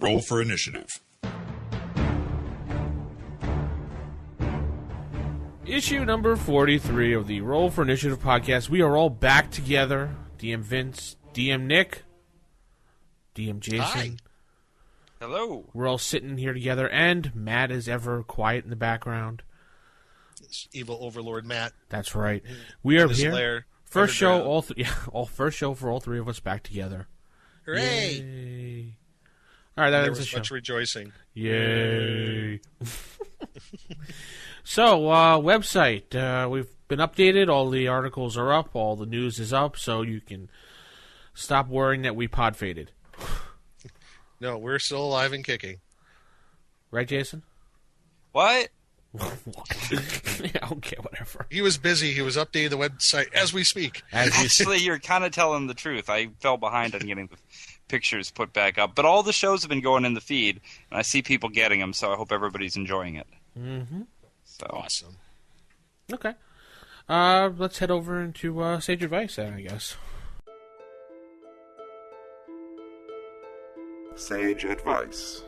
Roll for initiative. Issue number 43 of the Roll for Initiative podcast. We are all back together. DM Vince, DM Nick, DM Jason. Hi. Hello. We're all sitting here together, and Matt is ever quiet in the background. It's evil overlord Matt. That's right. We are In his here. lair, First show, underground. first show for all three of us back together. Hooray! Yay. All right, that There was the was show. much rejoicing. Yay. So, website. We've been updated. All the articles are up. All the news is up. So you can stop worrying that we pod faded. No, we're still alive and kicking. Right, Jason? What? Yeah, okay, whatever. He was busy. He was updating the website as we speak. As you Actually, you're kind of telling the truth. I fell behind on getting the pictures put back up. But all the shows have been going in the feed, and I see people getting them, so I hope everybody's enjoying it. Mm-hmm. So. Awesome. Okay. Let's head over into Sage Advice, then, I guess. Sage Advice.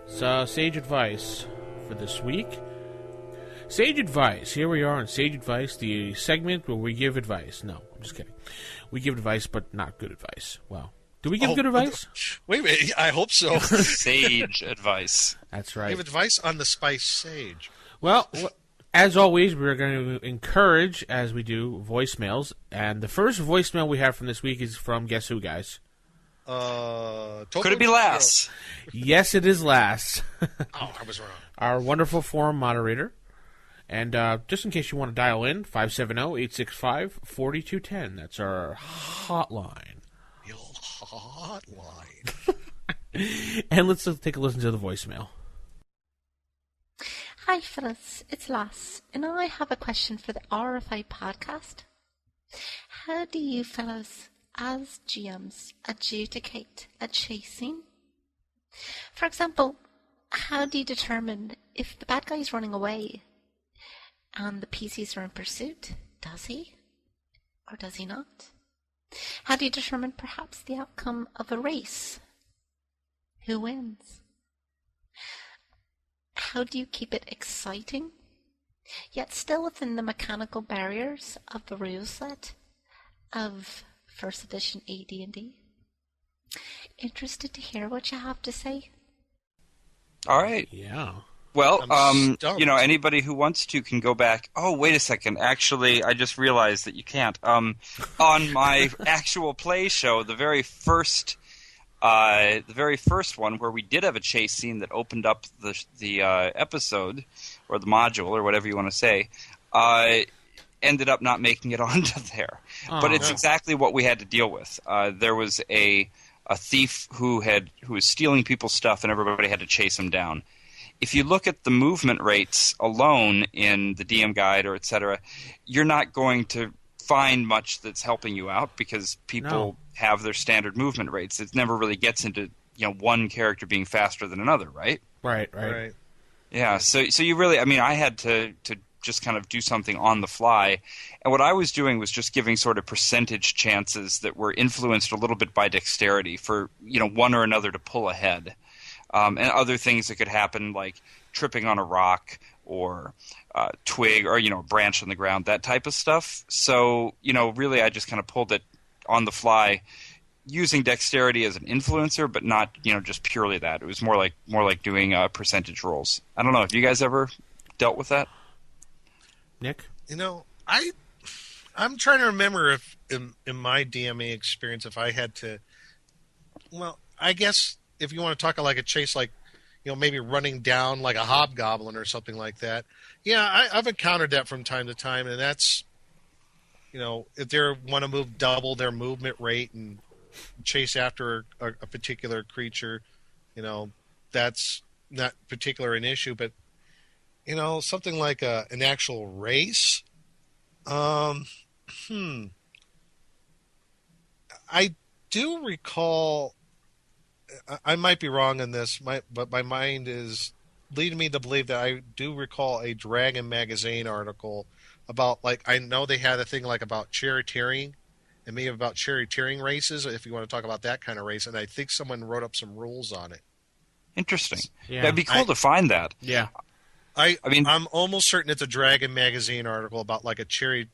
So, Sage Advice for this week. Sage Advice. Here we are on Sage Advice, the segment where we give advice. No, I'm just kidding. We give advice, but not good advice. Well, do we give good advice? Wait a minute. I hope so. Sage advice. That's right. Give advice on the spice sage. Well, as always, we're going to encourage, as we do, voicemails. And the first voicemail we have from this week is from Guess Who, guys? Could it be Lass? Yes, it is Lass. Oh, I was wrong. Our wonderful forum moderator. And just in case you want to dial in, 570-865-4210. That's our hotline. Your hotline. And let's take a listen to the voicemail. Hi, fellas. It's Lass, and I have a question for the RFI podcast. How do you fellas, as GMs, adjudicate a chase scene? For example, how do you determine if the bad guy is running away and the PCs are in pursuit? Does he? Or does he not? How do you determine perhaps the outcome of a race? Who wins? How do you keep it exciting, yet still within the mechanical barriers of the rule set of first edition AD&D? Interested to hear what you have to say? All right. Yeah. Well, I'm stumped. anybody who wants to can go back. Oh, wait a second. Actually, I just realized that you can't. On my actual play show, the very first one where we did have a chase scene that opened up the episode or the module or whatever you want to say, ended up not making it onto there. But it's exactly what we had to deal with. There was a thief who was stealing people's stuff, and everybody had to chase him down. If you look at the movement rates alone in the DM guide or et cetera, you're not going to find much that's helping you out because people have their standard movement rates. It never really gets into one character being faster than another, right? Right. Yeah. So you really, I had to just kind of do something on the fly, and what I was doing was just giving sort of percentage chances that were influenced a little bit by dexterity for one or another to pull ahead. And other things that could happen, like tripping on a rock or twig or a branch on the ground, that type of stuff. So really, I just kind of pulled it on the fly, using dexterity as an influencer, but not just purely that. It was more like doing percentage rolls. I don't know. Have you guys ever dealt with that? Nick? I'm trying to remember if in my DMA experience, if I had to. Well, I guess. If you want to talk like a chase, like, maybe running down like a hobgoblin or something like that. Yeah, I've encountered that from time to time, and that's, if they want to move double their movement rate and chase after a particular creature, that's not particular an issue. But, something like an actual race, I do recall. I might be wrong on this, but my mind is leading me to believe that I do recall a Dragon magazine article about, like, I know they had a thing like about charioteering, and maybe about charioteering races, if you want to talk about that kind of race. And I think someone wrote up some rules on it. Interesting. Yeah. That'd be cool to find that. Yeah. I mean, I'm almost certain it's a Dragon magazine article about like a chariot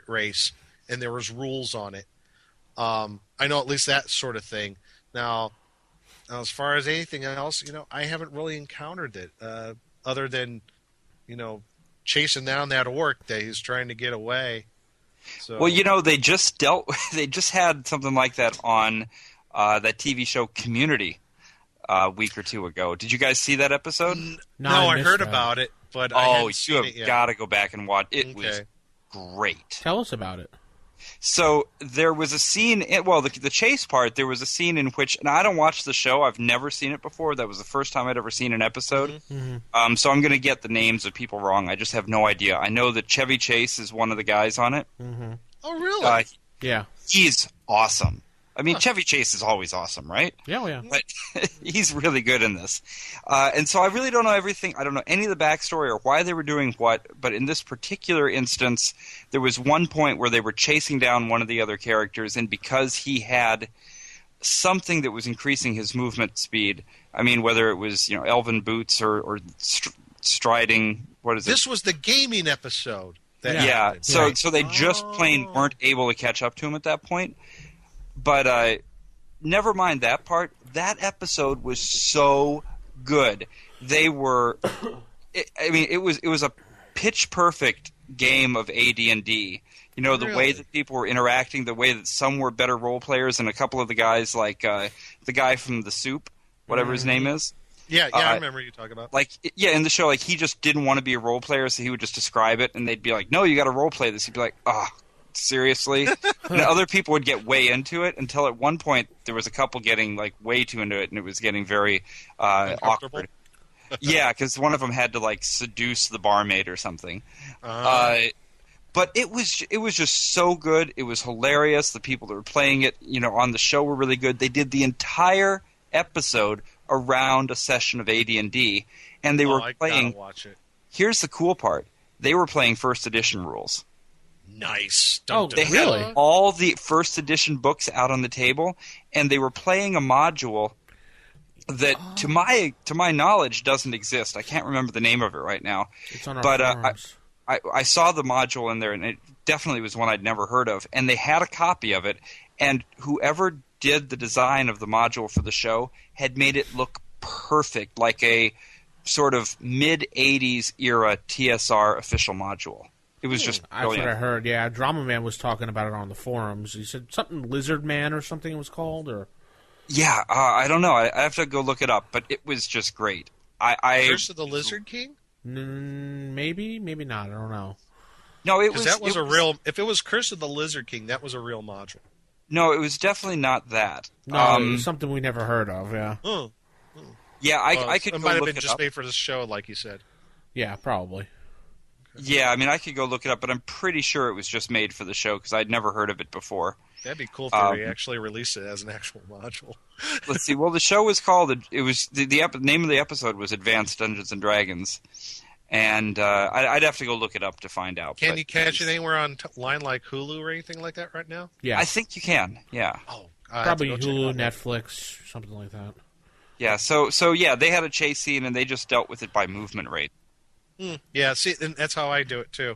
race, and there was rules on it. I know at least that sort of thing. Now, as far as anything else, I haven't really encountered it, other than, chasing down that orc that he's trying to get away. So, well, they just had something like that on that TV show Community a week or two ago. Did you guys see that episode? No, I I heard missed that. about it, but I haven't seen it you yet. have got to go back and watch. It was Okay. great. Tell us about it. So there was a scene, the chase part, there was a scene in which, and I don't watch the show, I've never seen it before, that was the first time I'd ever seen an episode, so I'm going to get the names of people wrong, I just have no idea. I know that Chevy Chase is one of the guys on it. Oh, really? Yeah. He's awesome. I mean, Chevy Chase is always awesome, right? Yeah, yeah. But he's really good in this. And so I really don't know everything. I don't know any of the backstory or why they were doing what, but in this particular instance, there was one point where they were chasing down one of the other characters, and because he had something that was increasing his movement speed, I mean, whether it was, elven boots or striding, what is it? This was the gaming episode. That Yeah, happened. so they just plain weren't able to catch up to him at that point. But never mind that part. That episode was so good. They were, it was a pitch perfect game of AD&D. The way Really? that people were interacting, the way that some were better role players, and a couple of the guys, like the guy from The Soup, whatever his name is. Yeah, I remember you talking about. In the show, he just didn't want to be a role player, so he would just describe it, and they'd be like, "No, you got to role play this." He'd be like, seriously? And other people would get way into it until at one point there was a couple getting way too into it, and it was getting very Uncomfortable? awkward. Yeah, because one of them had to seduce the barmaid or something. But it was just so good. It was hilarious. The people that were playing it, on the show were really good. They did the entire episode around a session of AD&D, and they were I playing. gotta watch it. Here's the cool part: they were playing first edition rules. Nice. Oh, Dun, dun, they dun. really? All the first edition books out on the table, and they were playing a module that, to my knowledge, doesn't exist. I can't remember the name of it right now. It's on our But forums. I saw the module in there, and it definitely was one I'd never heard of. And they had a copy of it, and whoever did the design of the module for the show had made it look perfect, like a sort of mid-'80s era TSR official module. It was just That's what I brilliant. heard. Yeah, Drama Man was talking about it on the forums. He said something Lizard Man or something it was called, or Yeah, I don't know. I have to go look it up, but it was just great. Curse of the Lizard King? maybe not. I don't know. No, it Because was that was it a real. If it was Curse of the Lizard King, that was a real module. No, it was definitely not that. No, it was something we never heard of. Yeah, Oh, Yeah, I could it go might have look been it just up. made for this show, like you said. yeah, probably. Yeah, I mean, I could go look it up, but I'm pretty sure it was just made for the show because I'd never heard of it before. That'd be cool if they actually released it as an actual module. Let's see. Well, the show was called. It was the name of the episode was Advanced Dungeons and Dragons, and I'd have to go look it up to find out. Can but you catch it anywhere on line like Hulu or anything like that right now? Yeah, I think you can. Yeah, Oh, I have to probably go check it Hulu, out. Netflix, something like that. yeah. So yeah, they had a chase scene, and they just dealt with it by movement rate. Yeah, see, and that's how I do it too.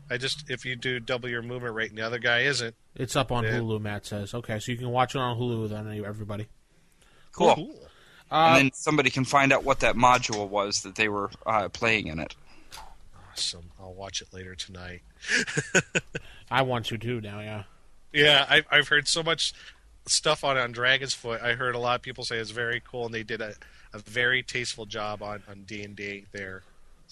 If you do double your movement rate and the other guy isn't, It's up on Yeah. Hulu. Matt says. Okay, so you can watch it on Hulu. Then everybody. Cool. And then somebody can find out what that module was that they were playing in it. Awesome. I'll watch it later tonight. I want to too now. Yeah. Yeah, I've heard so much stuff on Dragon's Foot. I heard a lot of people say it's very cool, and they did a very tasteful job on D&D there.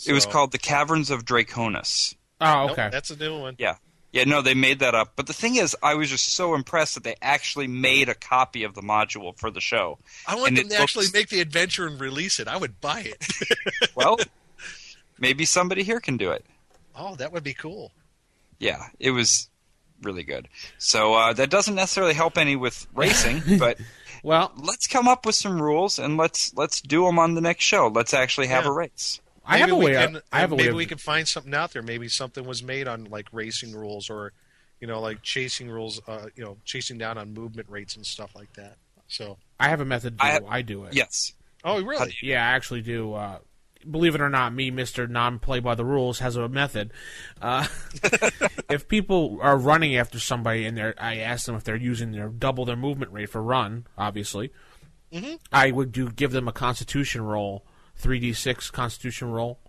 It was So- called The Caverns of Draconis. Oh, Nope, okay. that's a new one. Yeah. Yeah, no, they made that up. But the thing is, I was just so impressed that they actually made a copy of the module for the show. I want And them it to actually looks- make the adventure and release it. I would buy it. Well, maybe somebody here can do it. Oh, that would be cool. Yeah, it was really good. So that doesn't necessarily help any with racing, but Well, let's come up with some rules and let's do them on the next show. Let's actually have Yeah. a race. I have a way. Maybe I have a way. we Of, could find something out there. Maybe something was made on like racing rules, or like chasing rules, chasing down on movement rates and stuff like that. So I have a method. I do it. Yes. Oh, really? Yeah, I actually do. Believe it or not, me, Mr. Non-Play-by-the-Rules, has a method. If people are running after somebody and I ask them if they're using double their movement rate for run, obviously, I would give them a Constitution roll, 3d6 Constitution roll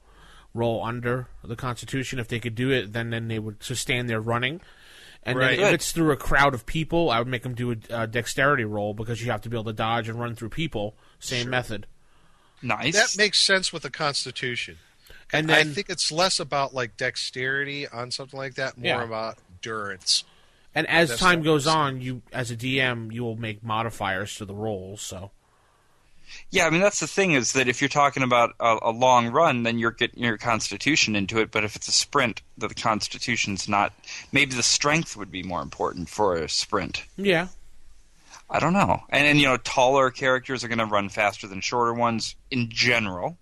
under the Constitution. If they could do it, then they would sustain their running. And then if it's through a crowd of people, I would make them do a dexterity roll because you have to be able to dodge and run through people. Same method. Nice. That makes sense with the Constitution. And I think it's less about like dexterity on something like that, more about endurance. And as time goes on, you, as a DM, you will make modifiers to the rolls. So, yeah, I mean that's the thing is that if you're talking about a long run, then you're getting your Constitution into it. But if it's a sprint, the Constitution's not. Maybe the strength would be more important for a sprint. Yeah. I don't know. And taller characters are going to run faster than shorter ones in general.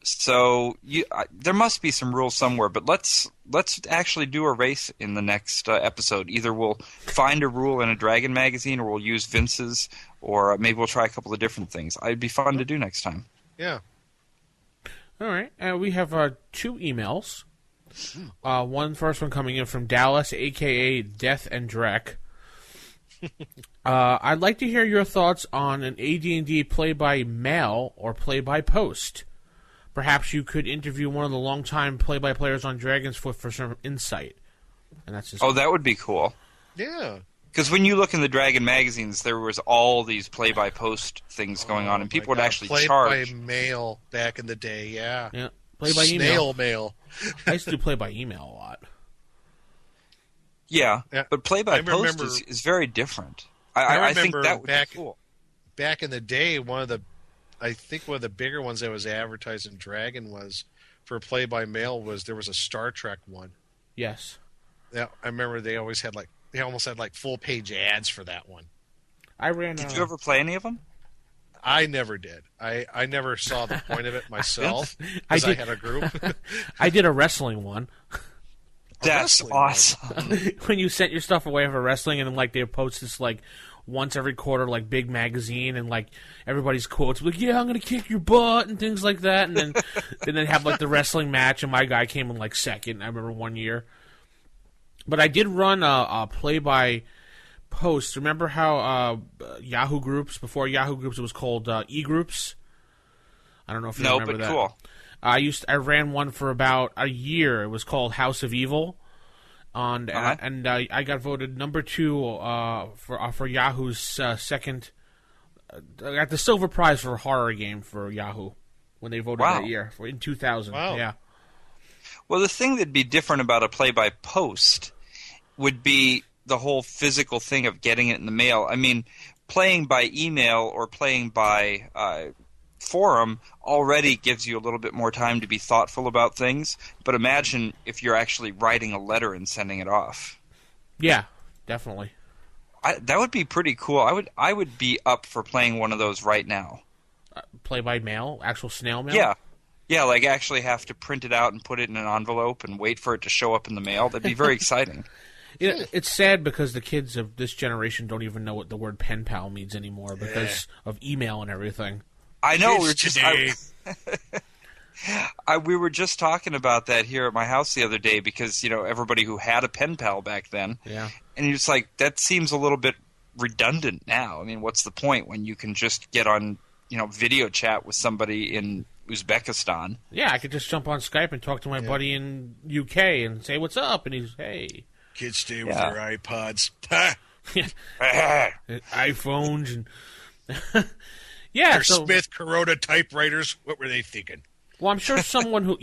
So there must be some rules somewhere, but let's actually do a race in the next episode. Either we'll find a rule in a Dragon magazine, or we'll use Vince's, or maybe we'll try a couple of different things. It'd be fun to do next time. Yeah. All right. We have 2 emails. First one coming in from Dallas, a.k.a. Death and Drek. I'd like to hear your thoughts on an AD&D play-by-mail or play-by-post. Perhaps you could interview one of the longtime play-by-players on Dragon's Foot for some insight. And that's just that would be cool. Yeah. Because when you look in the Dragon magazines, there was all these play-by-post things going on, and people would actually charge. Play-by-mail back in the day, yeah. Yeah. Play-by-email. Snail mail. I used to do play-by-email a lot. Yeah, but play-by-post is very different. I think that would be cool. Back in the day, I think one of the bigger ones that was advertised in Dragon was for play-by-mail there was a Star Trek one. Yes. Yeah, I remember they almost had full-page ads for that one. Did you ever play any of them? I never did. I never saw the point of it myself because I had a group. I did a wrestling one. That's awesome. When you sent your stuff away for wrestling, and then they post this once every quarter big magazine, and everybody's quotes yeah, I'm gonna kick your butt and things like that, and then they have the wrestling match, and my guy came in second. I remember one year, but I did run a play by post. Remember how Yahoo Groups, before Yahoo Groups, it was called e-groups? I don't know if you remember that. Cool. I ran one for about a year. It was called House of Evil, and I got voted number 2 for Yahoo's second. I got the silver prize for a horror game for Yahoo when they voted that year in 2000. Wow. Yeah. Well, the thing that'd be different about a play-by-post would be the whole physical thing of getting it in the mail. I mean, playing by email or playing by forum already gives you a little bit more time to be thoughtful about things, but imagine if you're actually writing a letter and sending it off. Yeah, definitely. That would be pretty cool. I would be up for playing one of those right now. Play by mail, actual snail mail. Yeah, actually have to print it out and put it in an envelope and wait for it to show up in the mail. That'd be very exciting. It's sad because the kids of this generation don't even know what the word pen pal means anymore because of email and everything. I know. We were just talking about that here at my house the other day because everybody who had a pen pal back then. Yeah. And you're just that seems a little bit redundant now. I mean, what's the point when you can just get on video chat with somebody in Uzbekistan? Yeah, I could just jump on Skype and talk to my buddy in UK and say what's up, and he's hey. Kids stay with their iPods, iPhones, and yeah, their Smith Corona typewriters. What were they thinking? Well, I'm sure someone who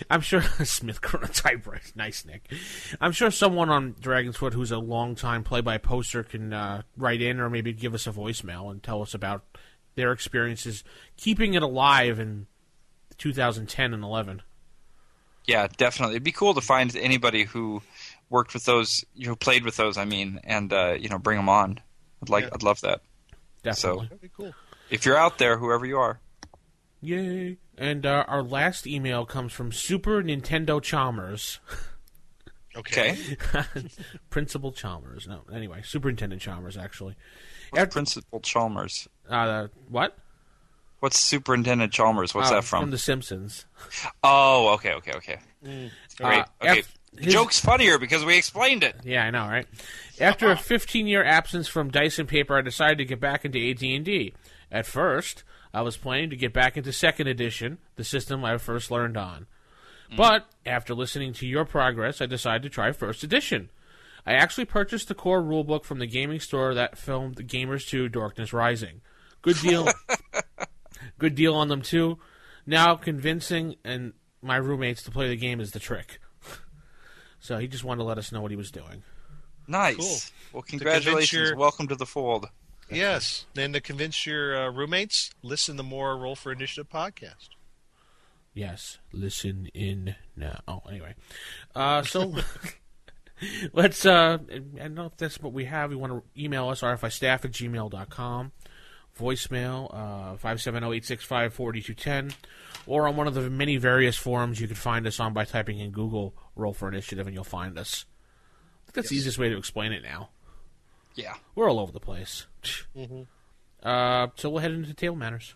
I'm sure Smith Corona typewriter. Nice, Nick. I'm sure someone on Dragon's Foot who's a long-time play-by-poster can write in or maybe give us a voicemail and tell us about their experiences keeping it alive in 2010 and 11. Yeah, definitely. It'd be cool to find anybody who worked with those, who played with those. I mean, and bring them on. I'd love that. Definitely. So, that'd be cool. If you're out there, whoever you are. Yay. And our last email comes from Super Nintendo Chalmers. Okay. Principal Chalmers. No, anyway, Superintendent Chalmers, actually. What's Principal Chalmers? What? What's Superintendent Chalmers? What's that from? From The Simpsons. Oh, okay. Great. Okay. The his- joke's funnier because we explained it. Yeah, I know, right? After a 15-year absence from Dice and Paper, I decided to get back into AT&D. At first, I was planning to get back into 2nd Edition, the system I first learned on. But after listening to your progress, I decided to try 1st Edition. I actually purchased the core rulebook from the gaming store that filmed Gamers 2 Darkness Rising. Good deal. Good deal on them, too. Now convincing and my roommates to play the game is the trick. So he just wanted to let us know what he was doing. Nice. Cool. Well, congratulations. Welcome to the fold. Yes. And to convince your roommates, listen to more Roll for Initiative podcast. Yes, listen in now. Oh, anyway. So let's, I don't know if that's what we have. You want to email us, rfistaff@gmail.com, voicemail, 570-865-4210, or on one of the many various forums you can find us on by typing in Google Roll for Initiative and you'll find us. I think that's the easiest way to explain it now. Yeah. We're all over the place. So we'll head into Table Manners.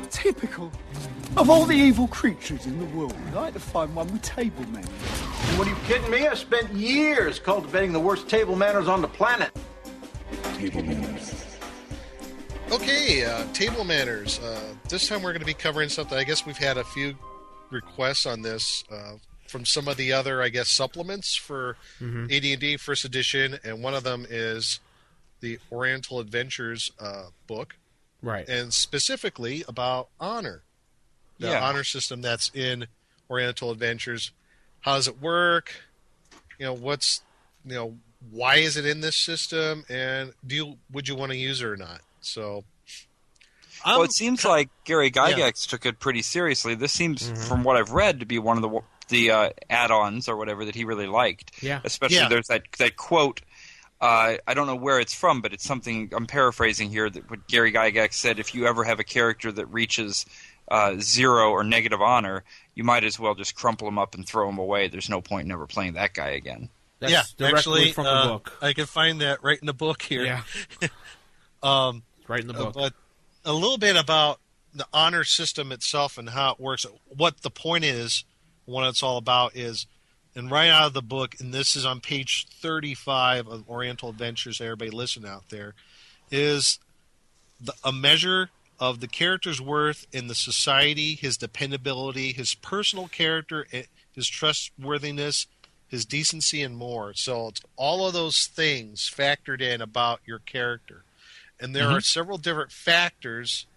Typical. Of all the evil creatures in the world, I'd like to find one with table manners. What are you kidding me? I spent years cultivating the worst table manners on the planet. Table manners. Okay, Table Manners. This time we're going to be covering something. I guess we've had a few requests on this from some of the other, I guess, supplements for AD&D 1st Edition, and one of them is the Oriental Adventures book. Right. And specifically about honor. The honor system that's in Oriental Adventures. How does it work? Why is it in this system? And would you want to use it or not? So, well, it seems like Gary Gygax took it pretty seriously. This seems, from what I've read, to be one of the add-ons or whatever that he really liked. Yeah. Especially there's that quote. I don't know where it's from, but it's something I'm paraphrasing here. That what Gary Gygax said: if you ever have a character that reaches 0 or negative honor, you might as well just crumple him up and throw him away. There's no point in ever playing that guy again. That's directly from the book. I can find that right in the book here. Yeah. Right in the book. But a little bit about the honor system itself and how it works. What the point is, what it's all about is, and right out of the book, and this is on page 35 of Oriental Adventures, everybody listen out there, is a measure of the character's worth in the society, his dependability, his personal character, his trustworthiness, his decency, and more. So it's all of those things factored in about your character. And there are several different factors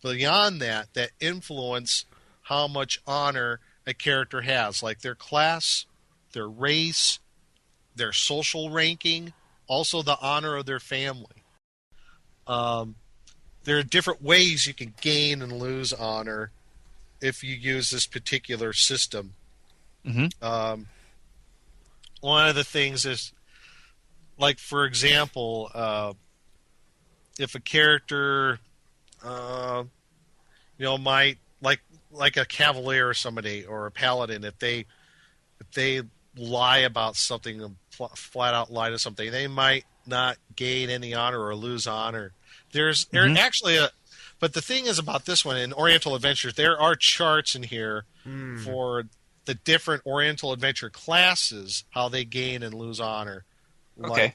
beyond that influence how much honor a character has, like their class, their race, their social ranking, also the honor of their family. There are different ways you can gain and lose honor if you use this particular system. One of the things is, like, for example, if a character, might, like a cavalier or somebody, or a paladin, if they lie about something, flat out lie to something, they might not gain any honor or lose honor. There's actually but the thing is about this one in Oriental Adventures, there are charts in here for the different Oriental Adventure classes, how they gain and lose honor. Okay.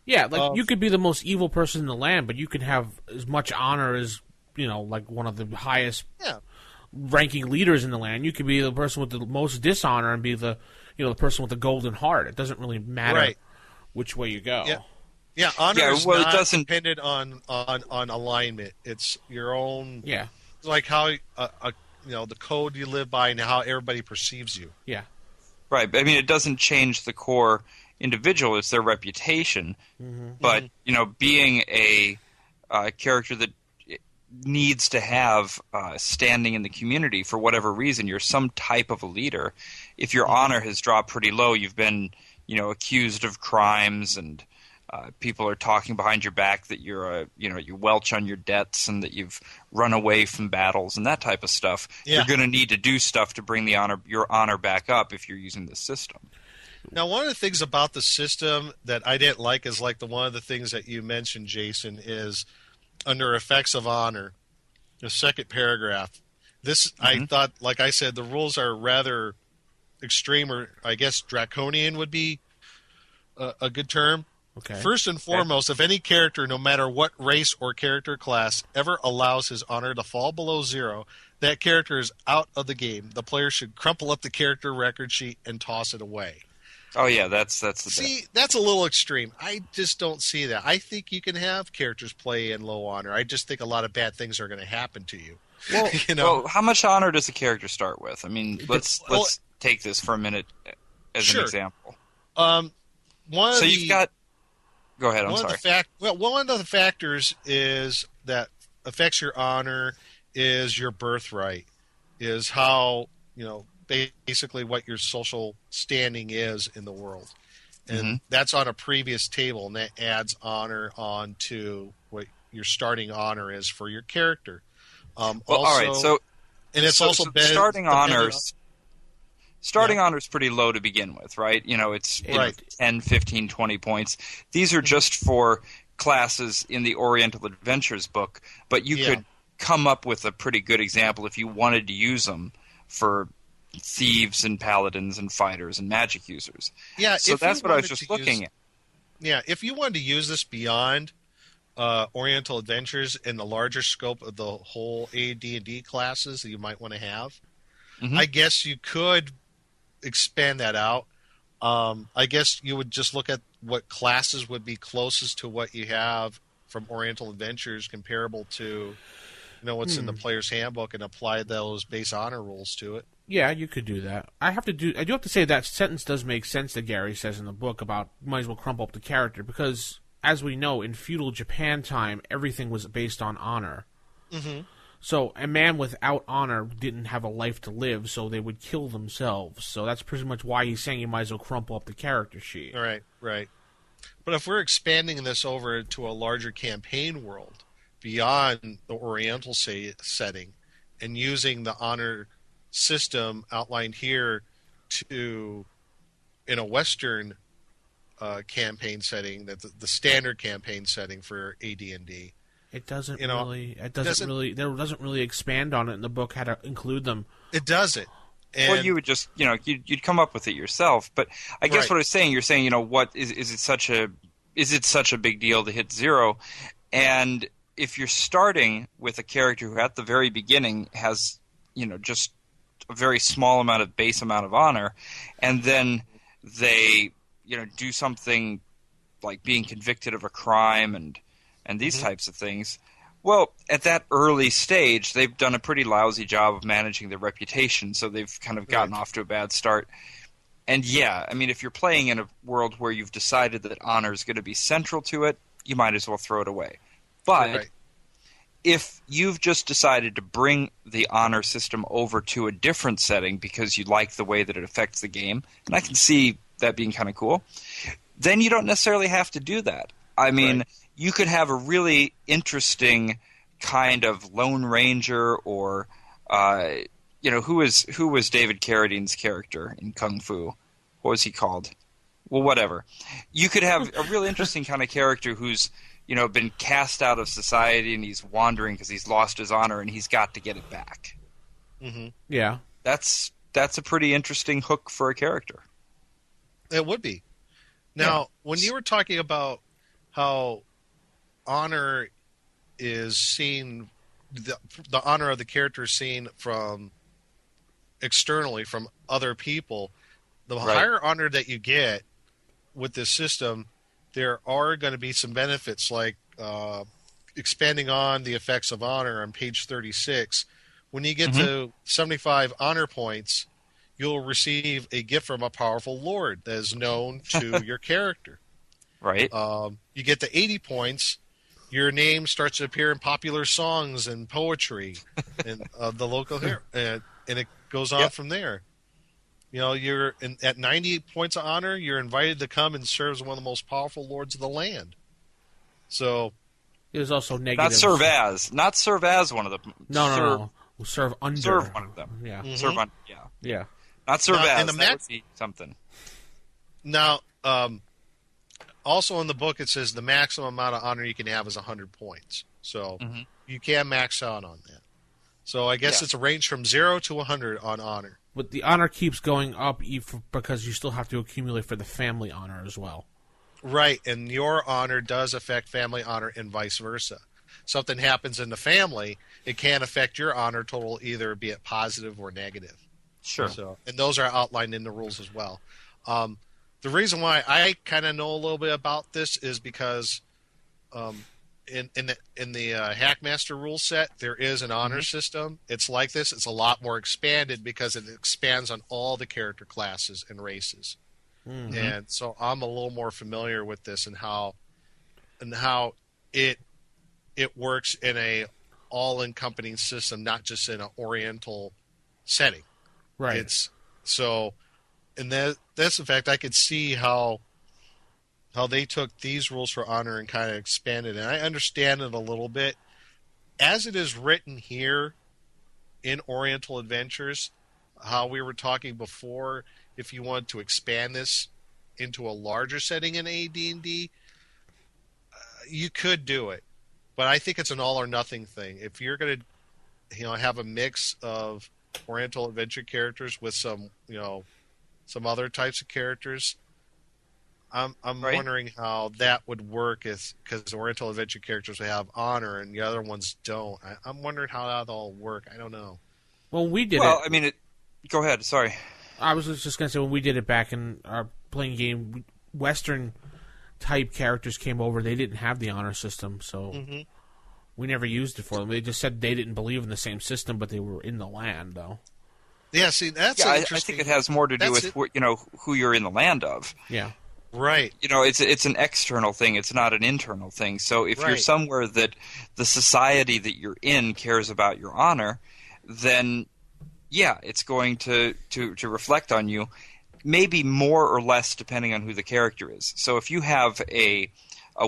Yeah, you could be the most evil person in the land, but you can have as much honor as, like one of the highest ranking leaders in the land. You could be the person with the most dishonor and be the person with the golden heart. It doesn't really matter which way you go. Yeah, honor is not dependent on alignment. It's your own. Yeah, like how the code you live by and how everybody perceives you. Yeah, right. I mean, it doesn't change the core individual; it's their reputation. But being a character that needs to have standing in the community for whatever reason, you're some type of a leader. If your honor has dropped pretty low, you've been accused of crimes and people are talking behind your back that you welch on your debts and that you've run away from battles and that type of stuff. Yeah. You're going to need to do stuff to bring your honor back up if you're using this system. Now, one of the things about the system that I didn't like is like one of the things that you mentioned, Jason, is under effects of honor, the second paragraph. This, I thought, like I said, the rules are rather extreme, or I guess draconian would be a good term. Okay. First and foremost, if any character, no matter what race or character class, ever allows his honor to fall below 0, that character is out of the game. The player should crumple up the character record sheet and toss it away. Oh yeah, that's the See, that's a little extreme. I just don't see that. I think you can have characters play in low honor. I just think a lot of bad things are going to happen to you. Well, well, how much honor does a character start with? I mean, let's take this for a minute as an example. You've got. Go ahead. I'm sorry. One of the factors is that affects your honor is your birthright, is how basically what your social standing is in the world, and that's on a previous table, and that adds honor on to what your starting honor is for your character. All right. So, and it's also starting honors. Starting honor is pretty low to begin with, right? It's 10, 15, 20 points. These are just for classes in the Oriental Adventures book, but you could come up with a pretty good example if you wanted to use them for thieves and paladins and fighters and magic users. Yeah, so that's what I was just looking at. Yeah, if you wanted to use this beyond Oriental Adventures in the larger scope of the whole AD&D classes that you might want to have, I guess you could expand that out. I guess you would just look at what classes would be closest to what you have from Oriental Adventures comparable to what's in the player's handbook and apply those base honor rules to it. Yeah, you could do that. I do have to say that sentence does make sense that Gary says in the book about might as well crumple up the character, because as we know, in feudal Japan time, everything was based on honor. So a man without honor didn't have a life to live, so they would kill themselves. So that's pretty much why he's saying you might as well crumple up the character sheet. Right. But if we're expanding this over to a larger campaign world beyond the Oriental setting and using the honor system outlined here in a Western campaign setting, that the standard campaign setting for AD&D, it doesn't really expand on it in the book how to include them. It doesn't. Or you would just you'd come up with it yourself. But I guess what I was saying, you're saying what is it such a big deal to hit 0? And if you're starting with a character who at the very beginning has just a very small base amount of honor, and then they do something like being convicted of a crime and these types of things, well, at that early stage they've done a pretty lousy job of managing their reputation, so they've kind of gotten off to a bad start. And if you're playing in a world where you've decided that honor is going to be central to it, you might as well throw it away. But if you've just decided to bring the honor system over to a different setting because you like the way that it affects the game, and I can see that being kind of cool, then you don't necessarily have to do that. I mean, you could have a really interesting kind of Lone Ranger, or who was David Carradine's character in Kung Fu? What was he called? Well, whatever. You could have a really interesting kind of character who's been cast out of society and he's wandering because he's lost his honor and he's got to get it back. Yeah, that's a pretty interesting hook for a character. It would be. Now, when you were talking about how honor is seen, the honor of the character is seen from externally from other people, the higher honor that you get with this system, there are going to be some benefits, like expanding on the effects of honor on page 36. When you get to 75 honor points, you'll receive a gift from a powerful lord that is known to your character. Right. You get to 80 points, your name starts to appear in popular songs and poetry and the local and it goes on from there. you're at 90 points of honor, you're invited to come and serve as one of the most powerful lords of the land. So There's also negative. Not serve as one of the. No. We'll serve under. Serve one of them. Yeah. Mm-hmm. Serve on. Yeah. Yeah. Not serve as. and the That would be something. now, also in the book it says the maximum amount of honor you can have is 100 points. So you can max out on that. So I guess it's a range from 0 to 100 on honor. But the honor keeps going up because you still have to accumulate for the family honor as well. Right, and your honor does affect family honor and vice versa. Something happens in the family, it can affect your honor total, either be it positive or negative. Sure. So, and those are outlined in the rules as well. The reason why I kind of know a little bit about this is because in the Hackmaster rule set, there is an honor system. It's like this. It's a lot more expanded because it expands on all the character classes and races. And so I'm a little more familiar with this and how it works in a all-encompassing system, not just in an Oriental setting. Right. It's so, in that's in fact, I could see how they took these rules for honor and kind of expanded, and I understand it a little bit. As it is written here in Oriental Adventures, how we were talking before, if you want to expand this into a larger setting in AD&D, you could do it. But I think it's an all or nothing thing. If you're going to, have a mix of Oriental Adventure characters with some other types of characters, I'm wondering how that would work, because Oriental Adventure characters will have honor and the other ones don't. I'm wondering how that'll all work. I don't know. Well, we did Well, I mean, go ahead. Sorry. I was just going to say, when we did it back in our playing game, Western type characters came over. They didn't have the honor system, so we never used it for them. They just said they didn't believe in the same system, but they were in the land, though. Yeah, see, that's I interesting. think it has more to do with who you're in the land of. Yeah. Right. It's an external thing. It's not an internal thing. So if you're somewhere that the society that you're in cares about your honor, then yeah, it's going to reflect on you, maybe more or less depending on who the character is. So if you have a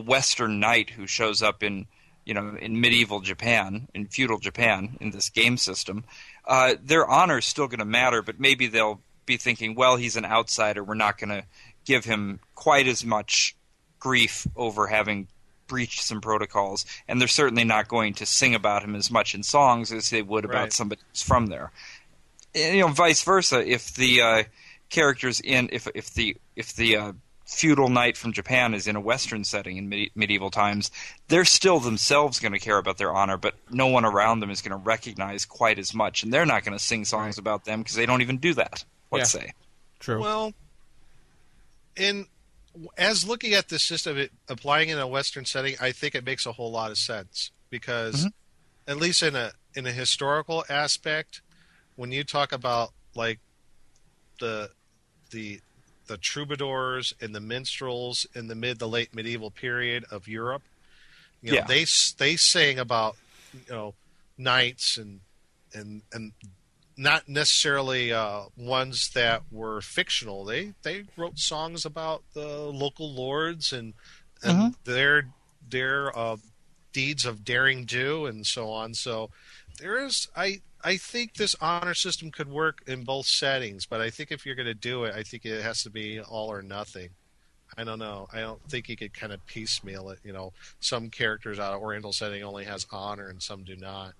Western knight who shows up in medieval Japan, in feudal Japan, in this game system, their honor is still going to matter, but maybe they'll be thinking, well, he's an outsider. We're not going to give him quite as much grief over having breached some protocols, and they're certainly not going to sing about him as much in songs as they would about somebody who's from there. And, vice versa, if the characters if the feudal knight from Japan is in a Western setting in medieval times, they're still themselves going to care about their honor, but no one around them is going to recognize quite as much, and they're not going to sing songs about them because they don't even do that. Let's say. True. Well, as looking at this system, applying in a Western setting, I think it makes a whole lot of sense because, at least in a historical aspect, when you talk about like the troubadours and the minstrels in the mid to late medieval period of Europe, they sang about knights and not necessarily ones that were fictional. They wrote songs about the local lords and their deeds of daring do and so on. So there is I think this honor system could work in both settings, but I think if you're going to do it, I think it has to be all or nothing. I don't know. I don't think you could kind of piecemeal it. Some characters out of Oriental setting only has honor and some do not.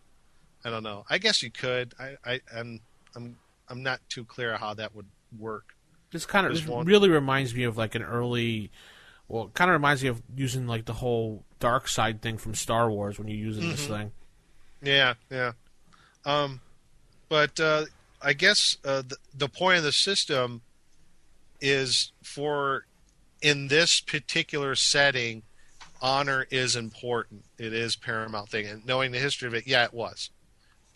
I don't know. I guess you could. I'm not too clear how that would work. This really reminds me of like an early. Well, it kind of reminds me of using like the whole dark side thing from Star Wars when you're using this thing. Yeah. But I guess the point of the system is in this particular setting, honor is important. It is paramount thing, and knowing the history of it, it was.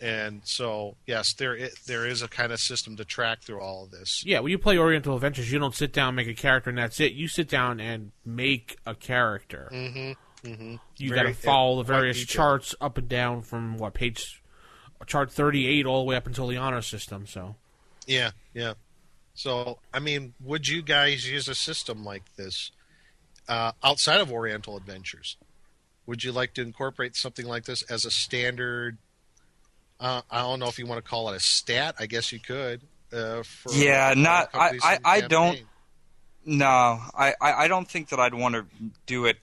And so, yes, there is a kind of system to track through all of this. Yeah, when you play Oriental Adventures, you don't sit down and make a character and that's it. You sit down and make a character. You got to follow the various charts up and down from chart 38 all the way up until the honor system. So, yeah. So, I mean, would you guys use a system like this outside of Oriental Adventures? Would you like to incorporate something like this as a standard? I don't know if you want to call it a stat. I guess you could. Yeah, not. I don't. campaign. No, I don't think that I'd want to do it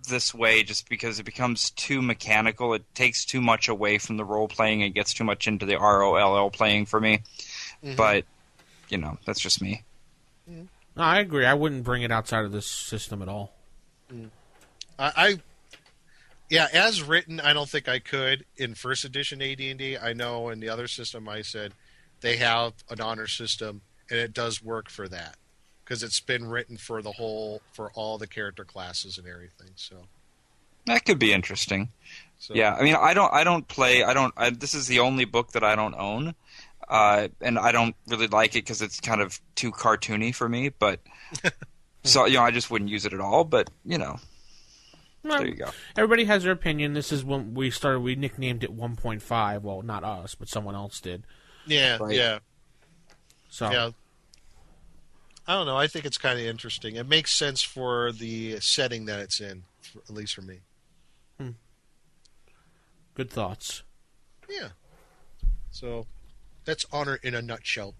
this way, just because it becomes too mechanical. It takes too much away from the role playing. It gets too much into the ROLL playing for me. Mhm. But that's just me. No, I agree. I wouldn't bring it outside of this system at all. Yeah, as written, I don't think I could in first edition AD&D. I know in the other system I said they have an honor system, and it does work for that because it's been written for all the character classes and everything. So That could be interesting. So, Yeah, I mean, this is the only book that I don't own, and I don't really like it because it's kind of too cartoony for me. But so I just wouldn't use it at all. But there you go. Everybody has their opinion. This is when we started. We nicknamed it 1.5. Well, not us, but someone else did. yeah, Right. yeah, So yeah. I don't know. I think it's kind of interesting. It makes sense for the setting that it's in, at least for me. good thoughts. Yeah. So that's honor in a nutshell.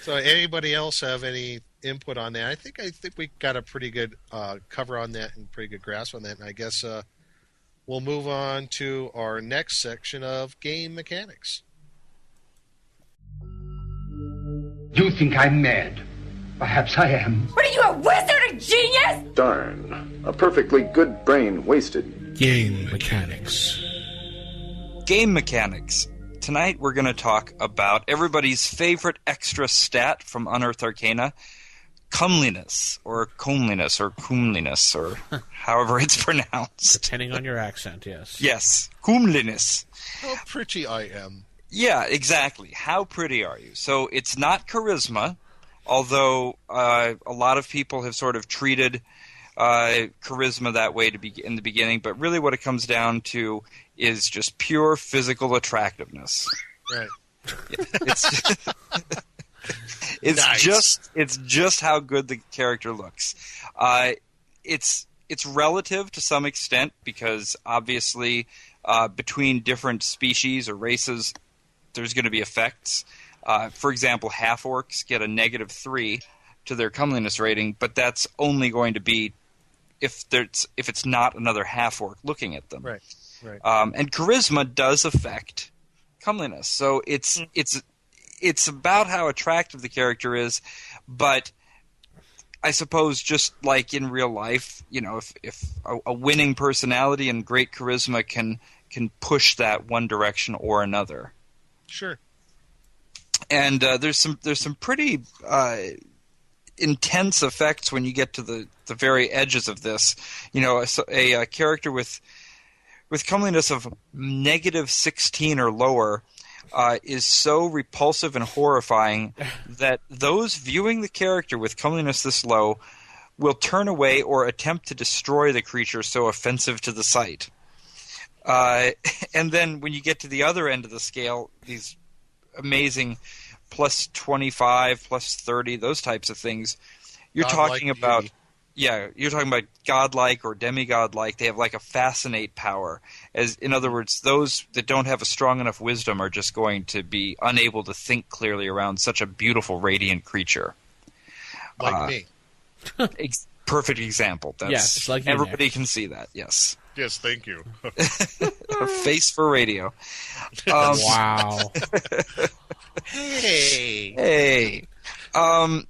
So anybody else have any input on that? I think we got a pretty good cover on that and pretty good grasp on that. And I guess we'll move on to our next section of game mechanics. You think I'm mad? Perhaps I am. What are you, a wizard, a genius? Darn. A perfectly good brain wasted. Game mechanics. Game mechanics. Tonight we're going to talk about everybody's favorite extra stat from Unearthed Arcana, comeliness, or comeliness, or comeliness, or however it's pronounced. Depending on your accent, yes. Yes, comeliness. How pretty I am. Yeah, exactly. How pretty are you? So it's not charisma, although a lot of people have sort of treated charisma that way in the beginning, but really what it comes down to is just pure physical attractiveness. Right. It's Nice. it's just how good the character looks. It's relative to some extent because obviously between different species or races, there's going to be effects. For example, half orcs get a -3 to their comeliness rating, but that's only going to be if it's not another half orc looking at them. Right. Right. And charisma does affect comeliness, so it's about how attractive the character is, but I suppose just like in real life, if a winning personality and great charisma can push that one direction or another. Sure. And there's some pretty intense effects when you get to the very edges of this. A character with comeliness of -16 or lower is so repulsive and horrifying that those viewing the character with comeliness this low will turn away or attempt to destroy the creature so offensive to the sight. And then when you get to the other end of the scale, these amazing +25, +30, those types of things, you're Godlike talking about beauty. you're talking about godlike or demigod-like. They have like a fascinate power. As in other words, those that don't have a strong enough wisdom are just going to be unable to think clearly around such a beautiful, radiant creature. Like me. Perfect example. That's, Yes, like you, everybody Nick. can see that. Yes, Yes, thank you. a face for radio. Wow. Hey. Hey,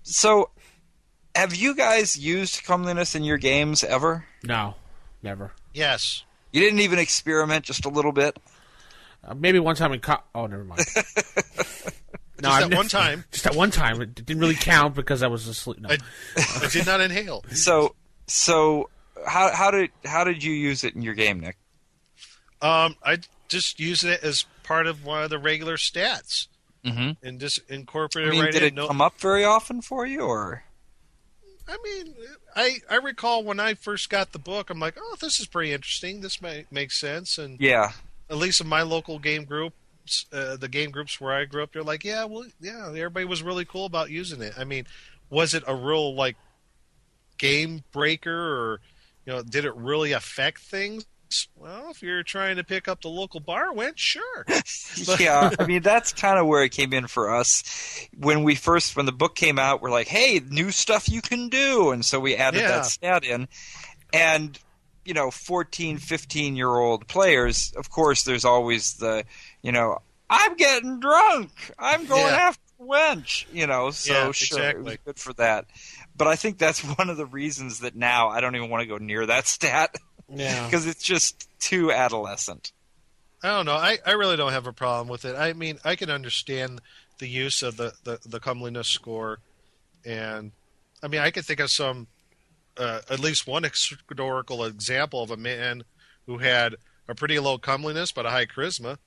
so have you guys used comeliness in your games ever? No, never. Yes. You didn't even experiment just a little bit? Maybe one time in oh, never mind. No, Just I've that one time. Just that one time. It didn't really count because I was asleep. No. I did not inhale. So how did you use it in your game, Nick? I just use it as part of one of the regular stats, Mm-hmm. and just incorporate I it mean, right did in. it come up very often for you, or? I mean, I recall when I first got the book, I'm like, oh, this is pretty interesting. This makes sense, and Yeah. at least in my local game group, groups, where I grew up, they're like, yeah, everybody was really cool about using it. I mean, was it a real like game breaker, or did it really affect things? Well, if you're trying to pick up the local bar went, sure. Yeah, I mean, that's kind of where it came in for us. When the book came out, we're like, hey, new stuff you can do. And so we added that stat in. And, 14, 15-year-old players, of course, there's always the, I'm getting drunk. I'm going after wench, so sure, exactly. It was good for that. But I think that's one of the reasons that now I don't even want to go near that stat. Yeah. Because it's just too adolescent. I don't know. I really don't have a problem with it. I mean, I can understand the use of the comeliness score. And, I mean, I can think of some, at least one historical example of a man who had a pretty low comeliness but a high charisma.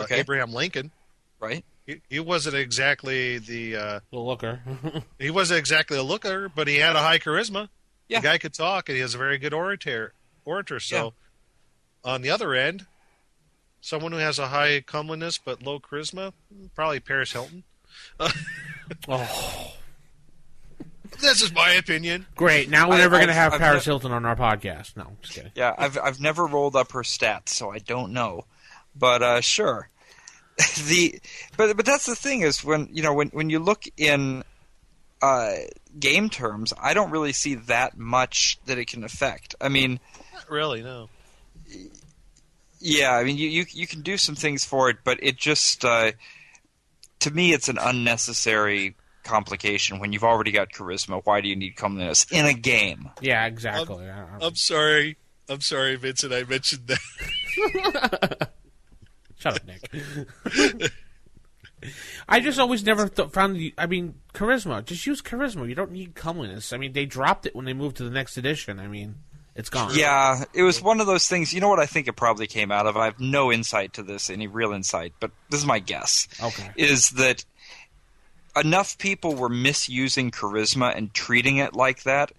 Abraham Lincoln. Right. He wasn't exactly the looker. He wasn't exactly a looker, but he had a high charisma. Yeah. The guy could talk, and he was a very good orator. So, on the other end, someone who has a high comeliness but low charisma, probably Paris Hilton. This is my opinion. Great. Now we're never going to have Paris Hilton on our podcast. No, I'm just kidding. Yeah, I've never rolled up her stats, so I don't know. But sure. But that's the thing is when you look in game terms, I don't really see that much that it can affect. I mean, not really, no. Yeah, I mean you can do some things for it, but it just to me it's an unnecessary complication when you've already got charisma. Why do you need comeliness in a game? Yeah, exactly. I'm sorry, Vincent. I mentioned that. Shut up, Nick. I just always never found charisma. Just use charisma. You don't need comeliness. I mean, they dropped it when they moved to the next edition. I mean, it's gone. Yeah, it was one of those things. You know what I think it probably came out of? I have no insight to this, any real insight, but this is my guess. Okay. Is that enough people were misusing charisma and treating it like that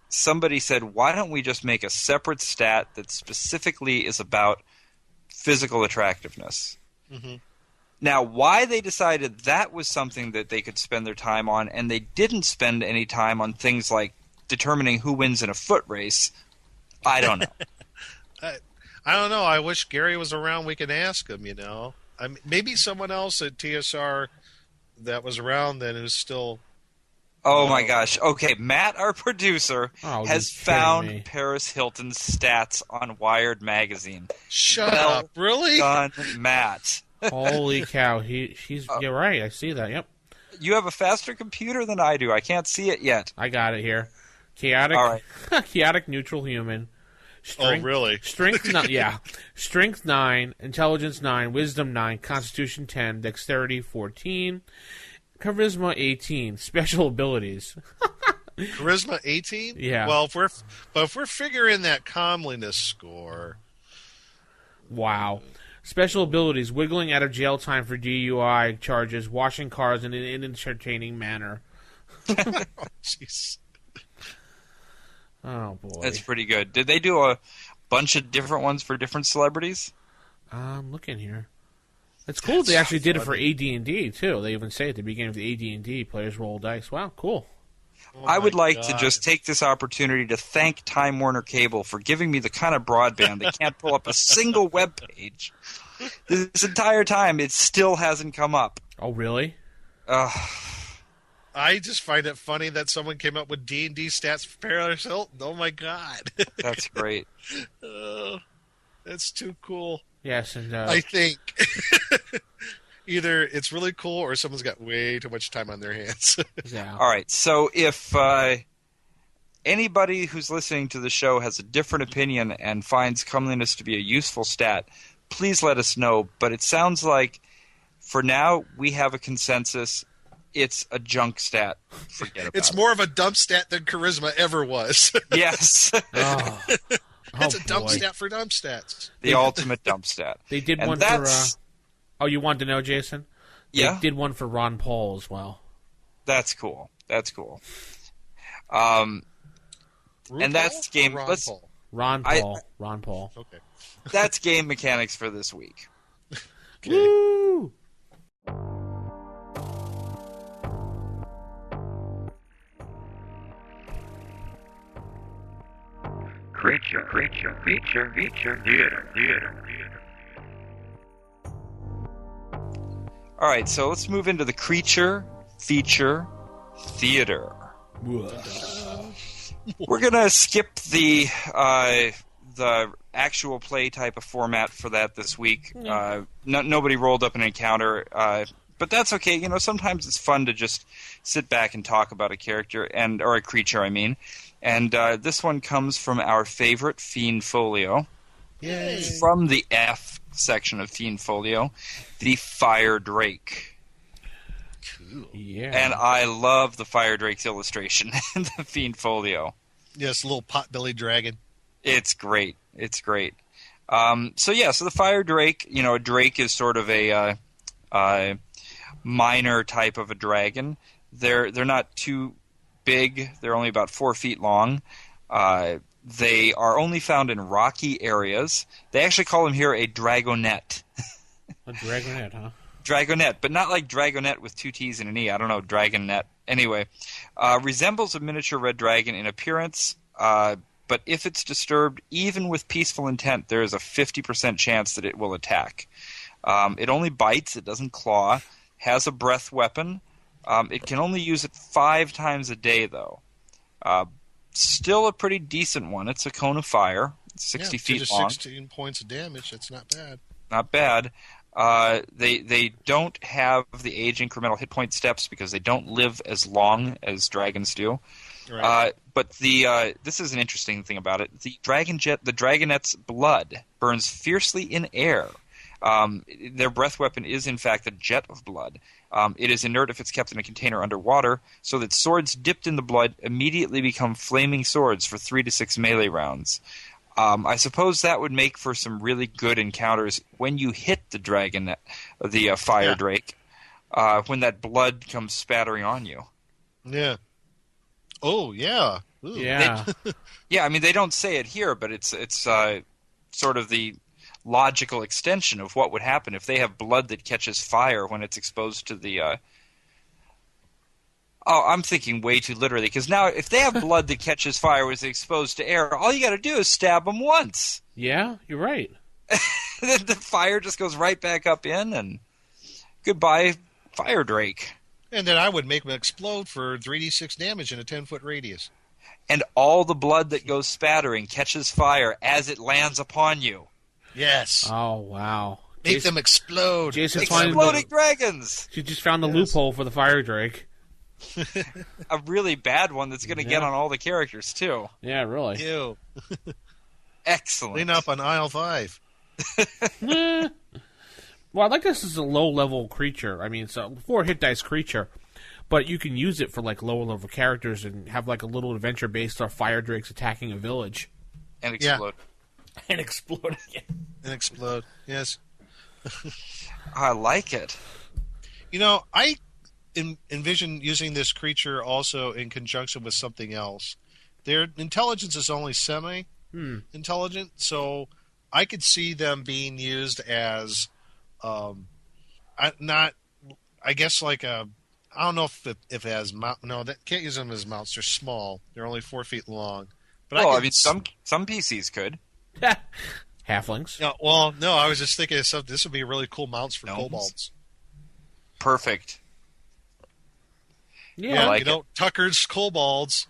somebody said, why don't we just make a separate stat that specifically is about physical attractiveness? Mm-hmm. Now, why they decided that was something that they could spend their time on, and they didn't spend any time on things like determining who wins in a foot race, I don't know. I don't know. I wish Gary was around. We can ask him, maybe someone else at TSR that was around then who's still... Oh, my gosh. Okay, Matt, our producer, has found Paris Hilton's stats on Wired magazine. Shut up. Really? Done, Matt. Holy cow. You're right. I see that. Yep. You have a faster computer than I do. I can't see it yet. I got it here. Chaotic, all right. Chaotic neutral human. Really? Strength 9, yeah. Strength 9, intelligence 9, wisdom 9, constitution 10, dexterity 14, charisma 18, special abilities. Charisma 18? Yeah. Well, if we're figuring that comeliness score. Wow. Special abilities: wiggling out of jail time for DUI charges, washing cars in an entertaining manner. Jeez. Oh boy, that's pretty good. Did they do a bunch of different ones for different celebrities? I'm looking here. It's cool. They actually did it for AD&D too. They even say at the beginning of the AD&D, players roll dice. Wow, cool. I would like to just take this opportunity to thank Time Warner Cable for giving me the kind of broadband that can't pull up a single web page. This entire time, it still hasn't come up. Oh, really? I just find it funny that someone came up with D&D stats for Paris Hilton. Oh, my God. That's great. That's too cool. Yes, and I think either it's really cool or someone's got way too much time on their hands. Yeah. All right, so if anybody who's listening to the show has a different opinion and finds comeliness to be a useful stat, please let us know. But it sounds like for now we have a consensus. It's a junk stat. Forget about it. It's more of a dump stat than charisma ever was. Yes. It's a dump stat for dump stats. The ultimate dump stat. They did one for... oh, you wanted to know, Jason? Yeah? They did one for Ron Paul as well. That's cool. And that's game... Ron Paul. Ron Paul. Okay. That's game mechanics for this week. Okay. Woo! Creature, theater. All right, so let's move into the creature feature theater. We're gonna skip the actual play type of format for that this week. Nobody rolled up an encounter, but that's okay. You know, sometimes it's fun to just sit back and talk about a character or a creature. I mean, and this one comes from our favorite Fiend Folio. Yay! From the F section of Fiend Folio, the Fire Drake. Cool. Yeah. And I love the Fire Drake's illustration in the Fiend Folio. Yes, a little pot-bellied dragon. It's great. It's great. So the Fire Drake, you know, a drake is sort of a minor type of a dragon. They're not too big. They're only about 4 feet long. They are only found in rocky areas. They actually call them here a dragonet. A dragonet, huh? Dragonet, but not like dragonet with 2 T's and an E. I don't know, dragonet. Anyway, resembles a miniature red dragon in appearance, but if it's disturbed, even with peaceful intent, there is a 50% chance that it will attack. It only bites, it doesn't claw, has a breath weapon. It can only use it 5 times a day, though. Still a pretty decent one. It's a cone of fire, 60 feet long. 16 points of damage. That's not bad. Not bad. They don't have the age incremental hit point steps because they don't live as long as dragons do. Right. But this is an interesting thing about it. The dragonet's blood burns fiercely in air. Their breath weapon is in fact a jet of blood. It is inert if it's kept in a container underwater, so that swords dipped in the blood immediately become flaming swords for 3 to 6 melee rounds. I suppose that would make for some really good encounters when you hit the dragonet, the Fire Drake, when that blood comes spattering on you. Yeah. Oh, yeah. Ooh. Yeah. Yeah, I mean, they don't say it here, but it's sort of the logical extension of what would happen if they have blood that catches fire when it's exposed to the... Oh, I'm thinking way too literally, because now if they have blood that catches fire when it's exposed to air, all you got to do is stab them once. Yeah, you're right. Then the fire just goes right back up in, and goodbye, Fire Drake. And then I would make them explode for 3d6 damage in a 10-foot radius. And all the blood that goes spattering catches fire as it lands upon you. Yes. Oh, wow. Make them explode. Jason's Exploding dragons! She just found the loophole for the Fire Drake. A really bad one that's going to get on all the characters, too. Yeah, really. Ew. Excellent. Clean up on aisle 5. Well, I like this as a low-level creature. I mean, it's a 4-hit dice creature, but you can use it for, like, lower-level characters and have, like, a little adventure based on Fire Drakes attacking a village. And explode. And explode again. And explode. Yes. I like it. You know, I envision using this creature also in conjunction with something else. Their intelligence is only semi-intelligent, so I could see them being used as, I guess like a, I don't know if it has mount. No, that can't use them as mounts. They're small. They're only 4 feet long. But I mean, some PCs could. Halflings. Yeah, well, no, I was just thinking this would be really cool mounts for Gnomes. kobolds. Perfect. Yeah, I like Tucker's kobolds.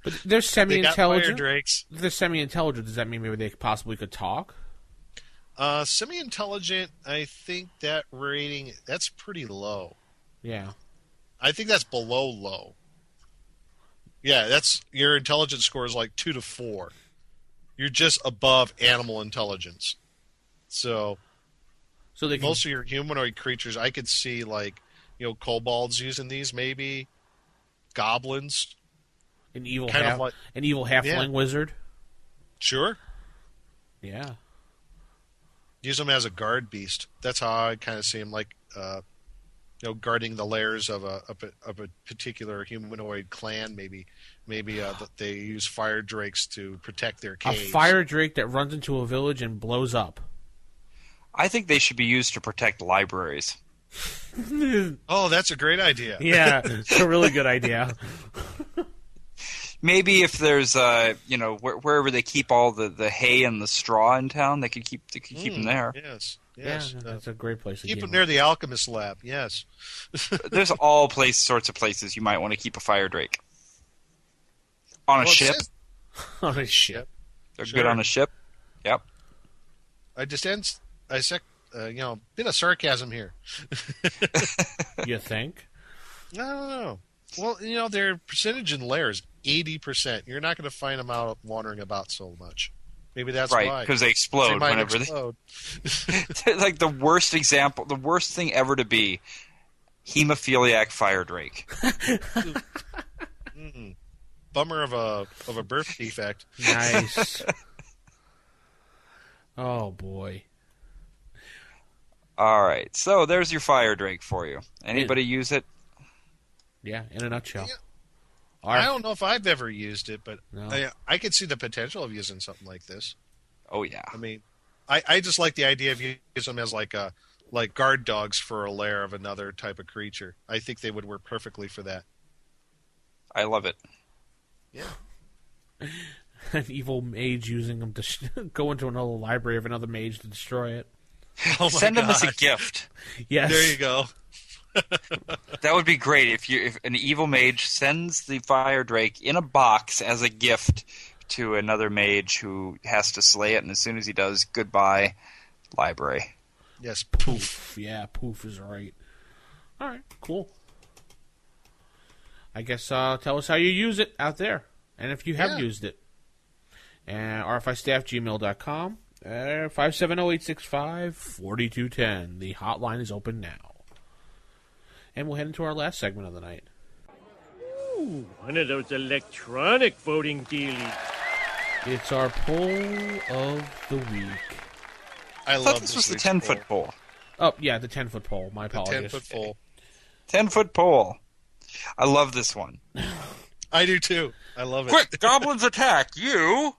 But they're semi-intelligent. They got fire drakes. They're semi-intelligent. Does that mean maybe they possibly could talk? Semi-intelligent, I think that rating, that's pretty low. Yeah. I think that's below low. Yeah, that's your intelligence score is like 2 to 4. You're just above animal intelligence. So they can... most of your humanoid creatures, I could see like, kobolds using these, maybe goblins. An evil halfling wizard. Sure. Yeah. Use them as a guard beast. That's how I kind of see them, like guarding the lairs of a particular humanoid clan. Maybe they use fire drakes to protect their caves. A fire drake that runs into a village and blows up. I think they should be used to protect libraries. Oh, that's a great idea. Yeah, it's a really good idea. Maybe if there's, wherever they keep all the hay and the straw in town, they could keep them there. Yes. Yeah, that's a great place to keep keep them near the alchemist lab. Yes. There's all sorts of places you might want to keep a fire drake. On a ship. On a ship. They're good on a ship. Yep. I just bit of sarcasm here. You think? I don't know. Well, their percentage in lair is 80%. You're not going to find them out wandering about so much. Maybe that's right, why. because they explode whenever explode. Like the worst example, the worst thing ever to be, hemophiliac fire drake. Bummer of a birth defect. Nice. Oh boy. All right, so there's your fire drake for you. Anybody use it? Yeah, in a nutshell. Yeah. I don't know if I've ever used it, but no. I could see the potential of using something like this. Oh yeah. I mean, I just like the idea of using them as like guard dogs for a lair of another type of creature. I think they would work perfectly for that. I love it. Yeah. An evil mage using them to go into another library of another mage to destroy it. Oh my Send them God. as a gift. Yes. There you go. That would be great if an evil mage sends the fire drake in a box as a gift to another mage who has to slay it, and as soon as he does, goodbye, library. Yes, poof. Yeah, poof is right. All right, cool. I guess tell us how you use it out there, and if you have used it. And rfistaff@gmail.com, 570-865-4210. The hotline is open now. And we'll head into our last segment of the night. Ooh, one of those electronic voting dealies. It's our poll of the week. I thought this was the 10-foot pole. Oh, yeah, the 10-foot pole. My apologies. 10-foot pole. 10-foot pole. I love this one. I do too. I love it. Quick, goblins attack you!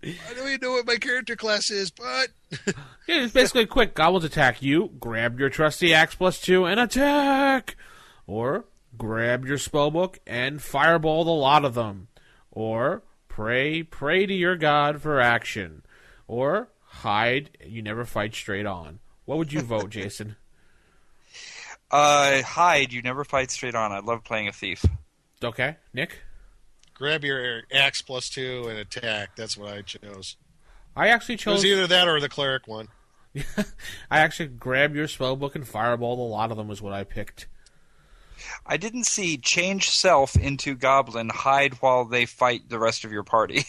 I don't even know what my character class is, but... Yeah, it's basically quick. Goblins attack you. Grab your trusty axe +2 and attack! Or grab your spellbook and fireball the lot of them. Or pray to your god for action. Or hide, you never fight straight on. What would you vote, Jason? Hide, you never fight straight on. I love playing a thief. Okay. Nick? Grab your axe +2 and attack. That's what I chose. I actually chose... It was either that or the cleric one. I actually grab your spellbook and fireball the lot of them was what I picked. I didn't see change self into goblin, hide while they fight the rest of your party.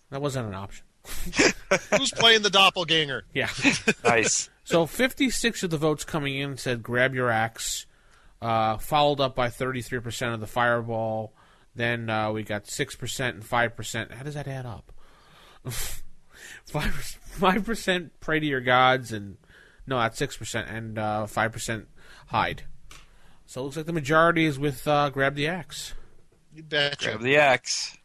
That wasn't an option. Who's playing the doppelganger? Yeah. Nice. So 56 of the votes coming in said grab your axe, followed up by 33% of the fireball. Then we got 6% and 5%. How does that add up? 5% pray to your gods, and no, that's 6%, and 5% hide. So it looks like the majority is with grab the axe. You betcha. Grab the axe.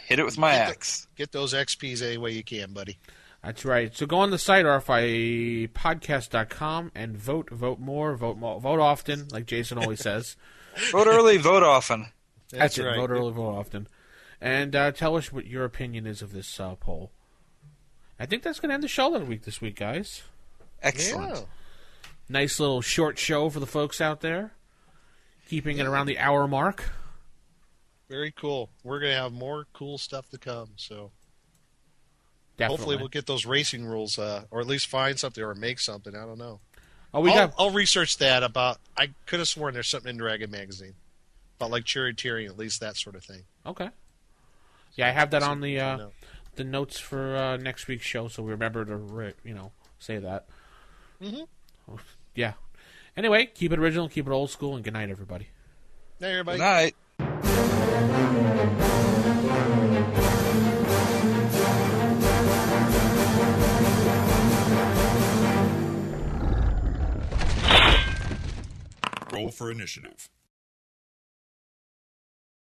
Hit it with my axe. Get those XPs any way you can, buddy. That's right. So go on the site, rfipodcast.com, and vote more, vote often, like Jason always says. Vote early, vote often. That's it. right. Vote early, vote often. And tell us what your opinion is of this poll. I think that's going to end the show this week, guys. Excellent. Yeah. Nice little short show for the folks out there. Keeping it around the hour mark. Very cool. We're going to have more cool stuff to come, so... Definitely. Hopefully we'll get those racing rules, or at least find something or make something. I don't know. Oh, I'll research that about... I could have sworn there's something in Dragon Magazine. About like charioteering, at least that sort of thing. Okay. Yeah, I have that on the notes for next week's show, so we remember to say that. Mm-hmm. Yeah. Anyway, keep it original, keep it old school, and good night, everybody. Hey, everybody. Good night. Roll for initiative.